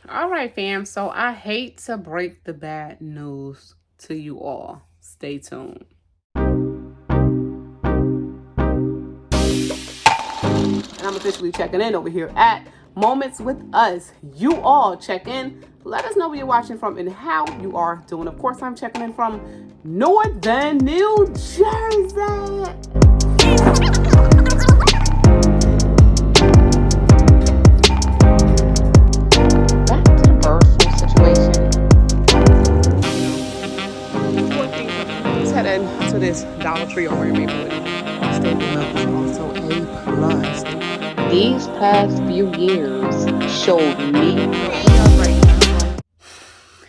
All right, fam. So I hate to break the bad news to you all. Stay tuned. And I'm officially checking in over here at Moments with Us. You all check in. Let us know where you're watching from and how you are doing. Of course, I'm checking in from Northern New Jersey. Let's head into this Dollar Tree over in Maplewood. Stable milk is also a plus. These past few years showed me.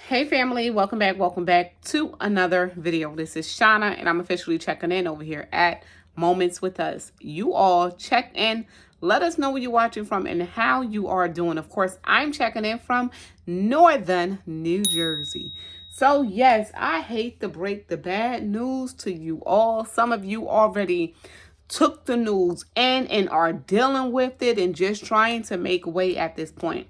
Hey family, welcome back to another video. This is Shauna and I'm officially checking in over here at Moments with Us. You all check in, let us know where you're watching from and how you are doing. Of course, I'm checking in from Northern New Jersey. So yes, I hate to break the bad news to you all. Some of you already took the news in and are dealing with it and just trying to make way at this point.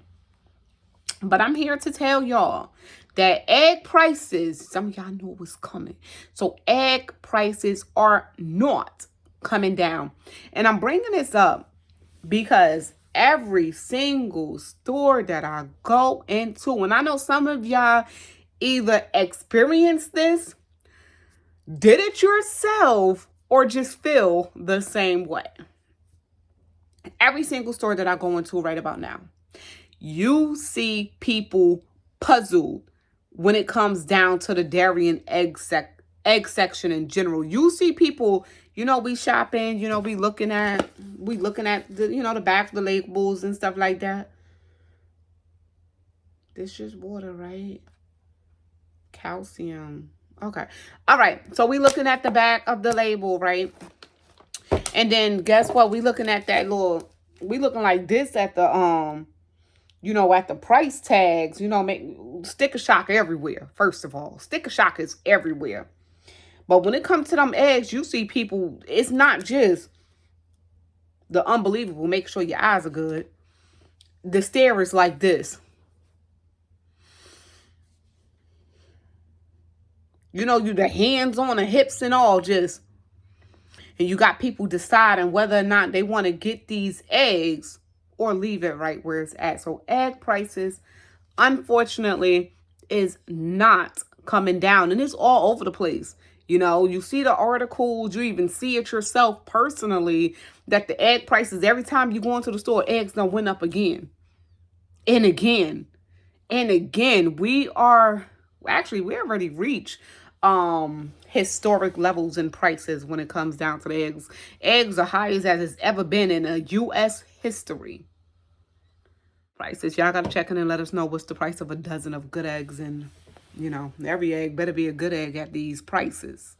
But I'm here to tell y'all that egg prices, some of y'all knew it was coming. So egg prices are not coming down. And I'm bringing this up because every single store that I go into, and I know some of y'all either experienced this, did it yourself, or just feel the same way. Every single store that I go into right about now, you see people puzzled when it comes down to the dairy and egg section in general. You see people, we shopping, we looking at the, the back of the labels and stuff like that. This just water, right? Calcium. Okay. All right. So we looking at the back of the label, right? And then guess what? We looking at that we looking like this at the, at the price tags, make sticker shock everywhere. First of all, sticker shock is everywhere. But when it comes to them eggs, you see people, it's not just the unbelievable, make sure your eyes are good. The stare is like this. You the hands on the hips and all just. And you got people deciding whether or not they want to get these eggs or leave it right where it's at. So egg prices, unfortunately, is not coming down. And it's all over the place. You see the articles, you even see it yourself personally, that the egg prices, every time you go into the store, eggs done went up again. And again. And again. We already reached historic levels in prices when it comes down to the eggs. Eggs are highest as it's ever been in a U.S. history. Prices, y'all gotta check in and let us know what's the price of a dozen of good eggs. And every egg better be a good egg at these prices.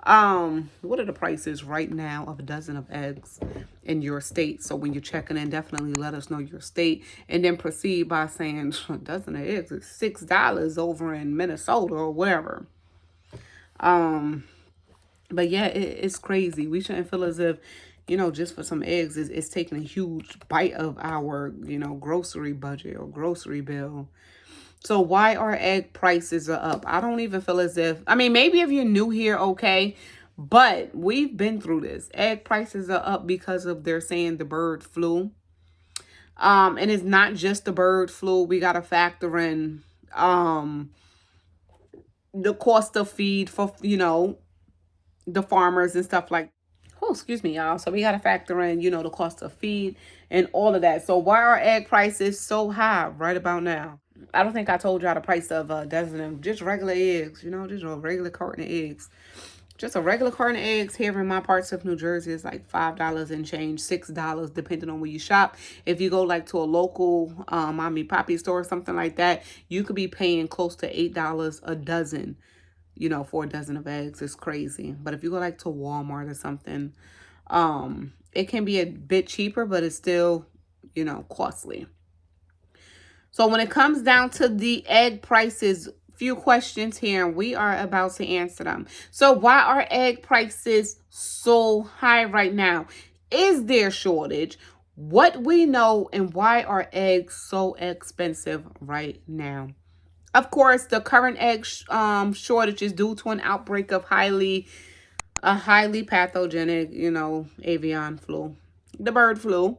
What are the prices right now of a dozen of eggs in your state? So when you're checking in, definitely let us know your state, and then proceed by saying a dozen of eggs is $6 over in Minnesota or wherever. But yeah, it's crazy. We shouldn't feel as if, just for some eggs, it's taking a huge bite of our, grocery budget or grocery bill. So why are egg prices up? I don't even feel as if, maybe if you're new here, okay. But we've been through this. Egg prices are up because of, they're saying, the bird flu. And it's not just the bird flu. We got to factor in, the cost of feed for, the farmers and stuff like, oh, excuse me, y'all. So we got to factor in, the cost of feed and all of that. So why are egg prices so high right about now? I don't think I told y'all the price of a dozen of just regular eggs, just a regular carton of eggs. Just a regular carton of eggs here in my parts of New Jersey is like $5 and change, $6, depending on where you shop. If you go like to a local mommy poppy store or something like that, you could be paying close to $8 a dozen, for a dozen of eggs. It's crazy. But if you go like to Walmart or something, it can be a bit cheaper, but it's still, costly. So when it comes down to the egg prices, few questions here, and we are about to answer them. So why are egg prices so high right now? Is there a shortage? What we know and why are eggs so expensive right now. Of course, the current egg shortage is due to an outbreak of a highly pathogenic, avian flu, the bird flu.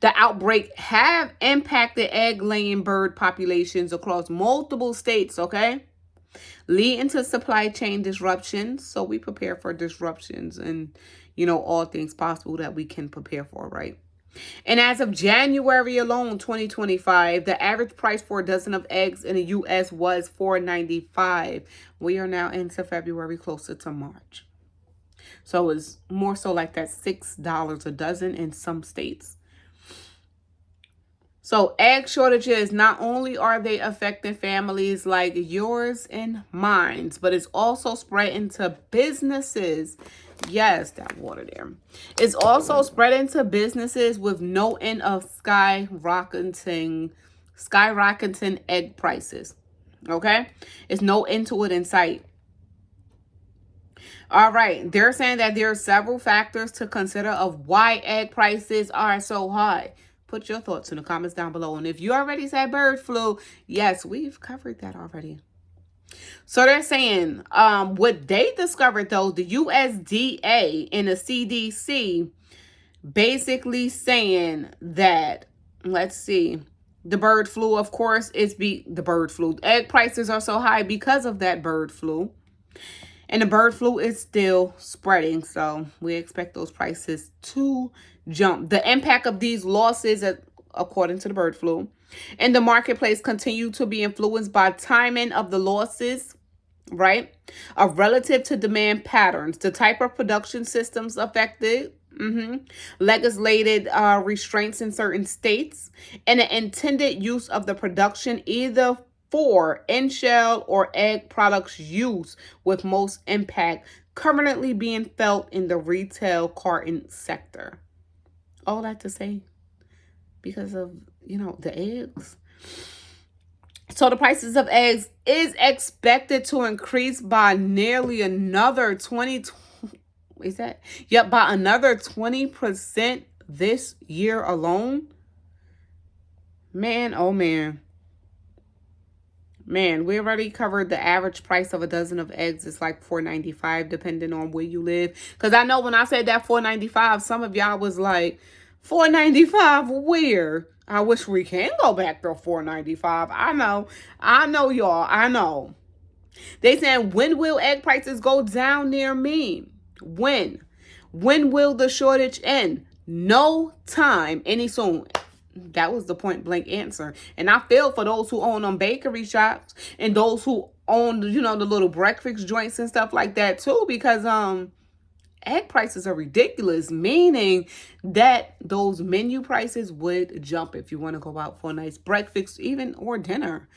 The outbreak have impacted egg-laying bird populations across multiple states, okay? Leading to supply chain disruptions. So we prepare for disruptions and, all things possible that we can prepare for, right? And as of January alone, 2025, the average price for a dozen of eggs in the U.S. was $4.95. We are now into February, closer to March. So it's more so like that $6 a dozen in some states. So egg shortages, not only are they affecting families like yours and mine, but it's also spreading to businesses. Yes, that water there. It's also spreading to businesses with no end of skyrocketing egg prices. Okay? It's no end to it in sight. All right, they're saying that there are several factors to consider of why egg prices are so high. Put your thoughts in the comments down below. And if you already said bird flu, yes, we've covered that already. So they're saying what they discovered, though, the USDA and the CDC basically saying that, let's see, the bird flu, of course, the bird flu. Egg prices are so high because of that bird flu. And the bird flu is still spreading, so we expect those prices to jump. The impact of these losses, according to the bird flu, in the marketplace continue to be influenced by timing of the losses, right? Of relative to demand patterns, the type of production systems affected, legislated restraints in certain states, and the intended use of the production either for in-shell or egg products use, with most impact currently being felt in the retail carton sector. All that to say, because of, the eggs. So the prices of eggs is expected to increase by nearly another by another 20% this year alone. Man, oh man. Man, we already covered the average price of a dozen of eggs. It's like $4.95 depending on where you live. Because I know when I said that $4.95, some of y'all was like, $4.95 where? I wish we can go back to $4.95. I know y'all. I know. They saying, when will egg prices go down near me? When? When will the shortage end? No time any soon. That was the point blank answer. And I feel for those who own them bakery shops and those who own, the little breakfast joints and stuff like that too, because egg prices are ridiculous, meaning that those menu prices would jump if you want to go out for a nice breakfast, even, or dinner.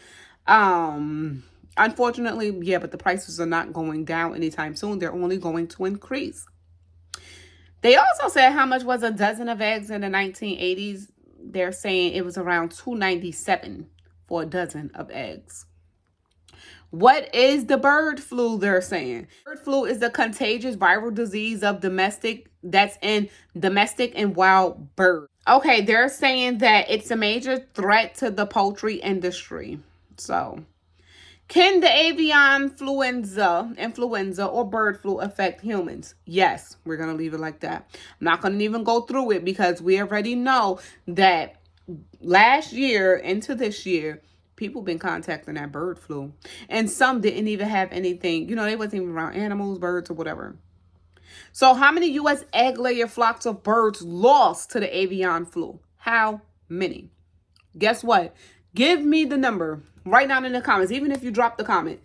Unfortunately, yeah, but the prices are not going down anytime soon. They're only going to increase. They also said how much was a dozen of eggs in the 1980s. They're saying it was around $2.97 for a dozen of eggs. What is the bird flu? They're saying bird flu is a contagious viral disease that's in domestic and wild birds. Okay, they're saying that it's a major threat to the poultry industry. So, can the avian influenza or bird flu affect humans? Yes, we're going to leave it like that. I'm not going to even go through it because we already know that last year into this year, people been contacting that bird flu. And some didn't even have anything. They wasn't even around animals, birds, or whatever. So how many U.S. egg layer flocks of birds lost to the avian flu? How many? Guess what? Give me the number right now in the comments. Even if you drop the comment.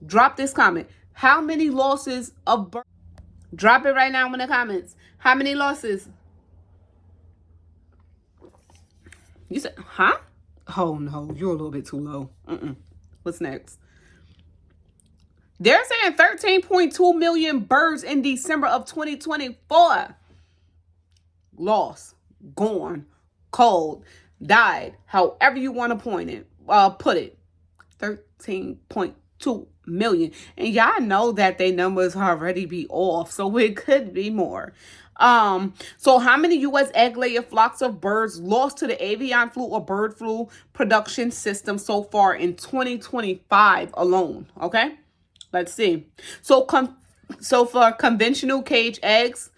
Drop this comment. How many losses of birds? Drop it right now in the comments. How many losses? You said, huh? Oh, no. You're a little bit too low. What's next? They're saying 13.2 million birds in December of 2024. Lost, gone, cold, died, however you want to put it. 13.2 million. And y'all know that their numbers already be off, so it could be more. So how many U.S. egg layer flocks of birds lost to the avian flu or bird flu production system so far in 2025 alone? Okay, let's see. So for conventional cage eggs,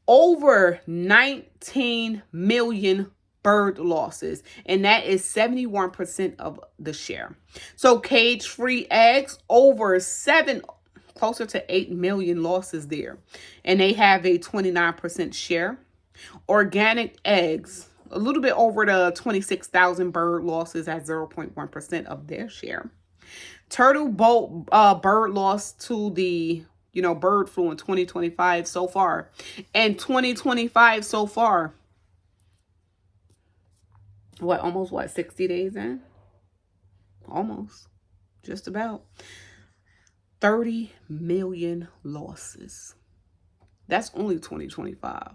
over 19 million bird losses, and that is 71% of the share. So cage-free eggs, over 7, closer to 8 million losses there, and they have a 29% share. Organic eggs, a little bit over the 26,000 bird losses at 0.1% of their share. Turtle boat bird loss to the bird flu in 2025 so far. And 2025 so far, almost 60 days in? Almost. Just about. 30 million losses. That's only 2025.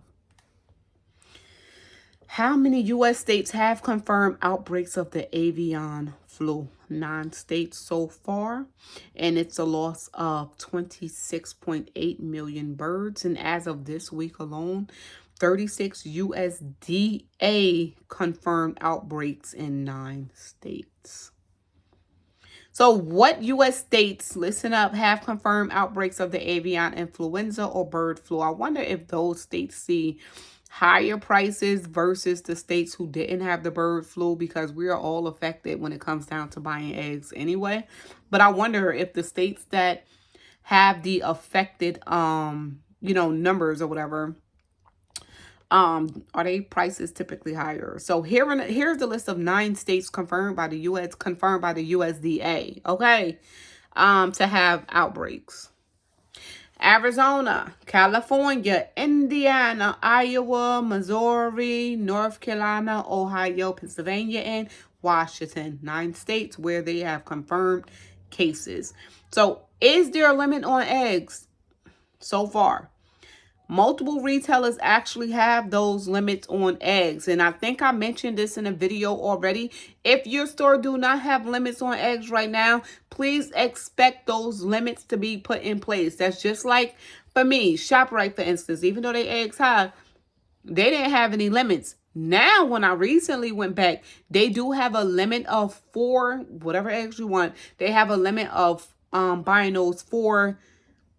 How many U.S. states have confirmed outbreaks of the avian flu? 9 states so far, and it's a loss of 26.8 million birds. And as of this week alone, 36 USDA confirmed outbreaks in 9 states. So what U.S. states, listen up, have confirmed outbreaks of the avian influenza or bird flu? I wonder if those states see higher prices versus the states who didn't have the bird flu, because we are all affected when it comes down to buying eggs anyway. But I wonder if the states that have the affected, numbers or whatever, are they prices typically higher? So here's the list of 9 states confirmed by the USDA, okay, to have outbreaks. Arizona, California, Indiana, Iowa, Missouri, North Carolina, Ohio, Pennsylvania, and Washington. 9 states where they have confirmed cases. So is there a limit on eggs so far? Multiple retailers actually have those limits on eggs. And I think I mentioned this in a video already. If your store do not have limits on eggs right now, please expect those limits to be put in place. That's just like for me, ShopRite, for instance. Even though they eggs high, they didn't have any limits. Now, when I recently went back, they do have a limit of 4, whatever eggs you want. They have a limit of buying those 4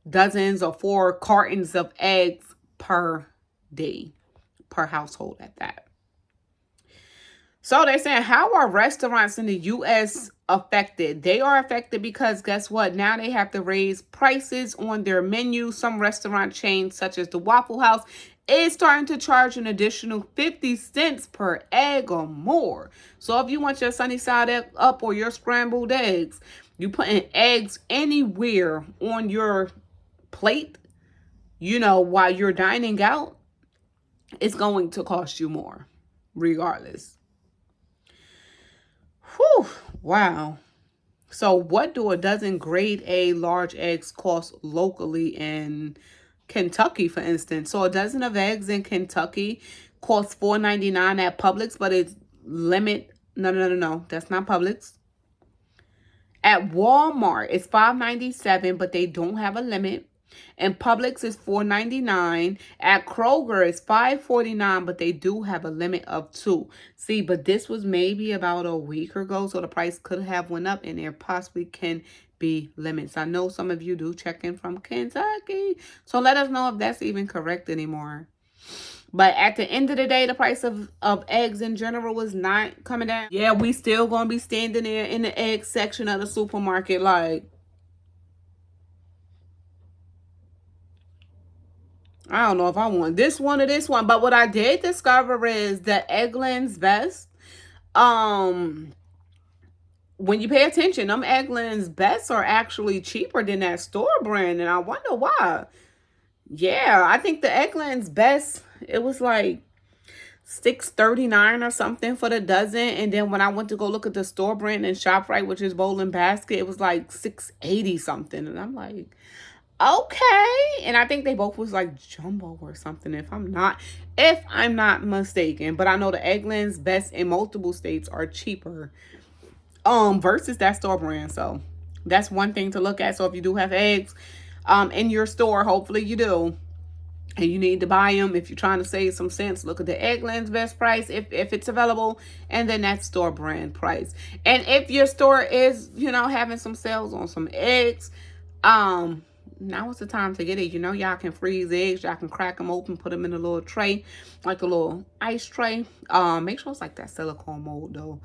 dozens or 4 cartons of eggs per day, per household at that. So they're saying, how are restaurants in the U.S. affected? They are affected because guess what? Now they have to raise prices on their menu. Some restaurant chains, such as the Waffle House, is starting to charge an additional 50 cents per egg or more. So if you want your sunny side up or your scrambled eggs, you putting eggs anywhere on your plate, while you're dining out, it's going to cost you more regardless. Whew, wow. So what do a dozen grade A large eggs cost locally in Kentucky, for instance? So a dozen of eggs in Kentucky costs $4.99 at Publix, but it's no, that's not Publix. At Walmart, it's $5.97, but they don't have a limit. And Publix is $4.99. At Kroger, it's $5.49, but they do have a limit of 2. See, but this was maybe about a week ago, so the price could have went up, and there possibly can be limits. I know some of you do check in from Kentucky, so let us know if that's even correct anymore. But at the end of the day, the price of eggs in general is not coming down. Yeah, we still going to be standing there in the egg section of the supermarket like, I don't know if I want this one or this one. But what I did discover is that Eggland's Best, when you pay attention, them Eggland's Best are actually cheaper than that store brand. And I wonder why. Yeah, I think the Eggland's Best, it was like $6.39 or something for the dozen. And then when I went to go look at the store brand and ShopRite, which is Bowl and Basket, it was like $6.80 something. And I'm like, okay. And I think they both was like jumbo or something, if I'm not mistaken. But I know the Eggland's Best in multiple states are cheaper versus that store brand. So that's one thing to look at. So if you do have eggs in your store, hopefully you do, and you need to buy them. If you're trying to save some cents, look at the Eggland's best price if it's available, and then that store brand price. And if your store is, having some sales on some eggs, now is the time to get it. Y'all can freeze eggs. Y'all can crack them open, put them in a little tray, like a little ice tray. Make sure it's like that silicone mold though.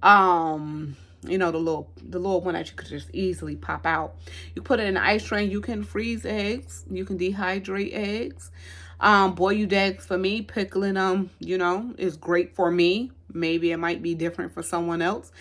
The little one that you could just easily pop out. You put it in an ice tray. You can freeze eggs. You can dehydrate eggs. Boiled eggs for me, pickling them, is great for me. Maybe it might be different for someone else.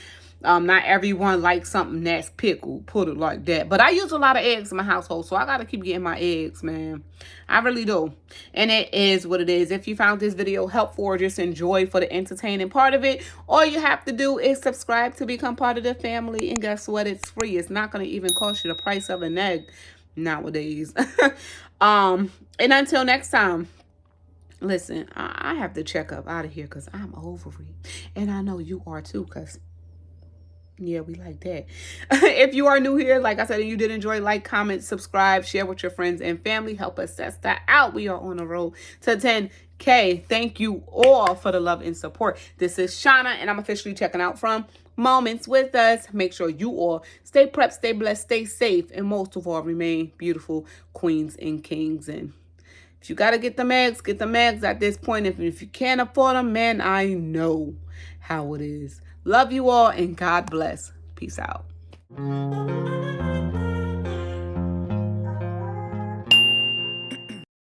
Not everyone likes something that's pickled, put it like that. But I use a lot of eggs in my household, so I got to keep getting my eggs, man. I really do. And it is what it is. If you found this video helpful or just enjoy for the entertaining part of it, all you have to do is subscribe to become part of the family. And guess what? It's free. It's not going to even cost you the price of an egg nowadays. And until next time. Listen, I have to check up out of here because I'm over it. And I know you are too, because yeah, we like that. If you are new here, like I said, and you did enjoy, like, comment, subscribe, share with your friends and family. Help us test that out. We are on the road to 10K. Thank you all for the love and support. This is Shauna, and I'm officially checking out from Moments with Us. Make sure you all stay prepped, stay blessed, stay safe, and most of all, remain beautiful queens and kings. And if you got to get them eggs at this point. If you can't afford them, man, I know how it is. Love you all, and God bless. Peace out.